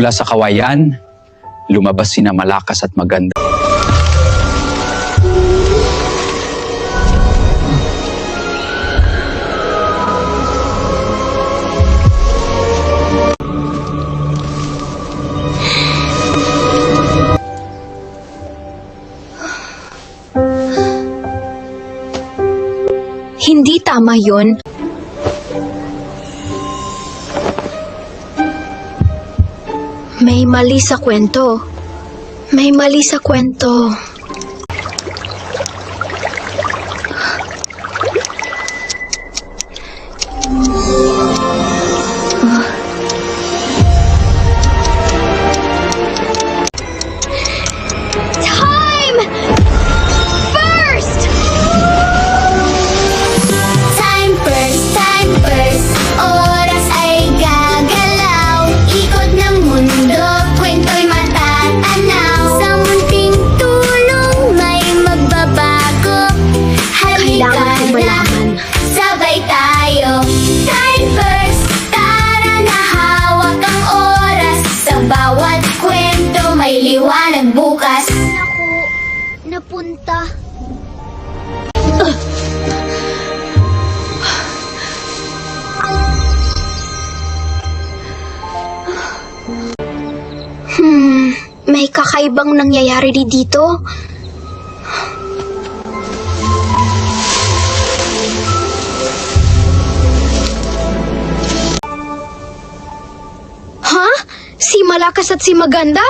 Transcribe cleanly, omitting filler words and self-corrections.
Mula sa kawayan, lumabas sina Malakas at Maganda. Hindi tama yun. May mali sa kwento. May mali sa kwento. Time! First! Time first, oras ay gagalaw. Ikot ng mundo, kwento'y matatanaw. Sa munting tulong may magbabago. Halika Kailangan ko na, malaman. sabay tayo. Time first, tara na hawak ang oras. Sa bawat kwento may liwanag bukas. Naku, napunta. May kakaibang nangyayari dito. Ha? Si Malakas at si Maganda?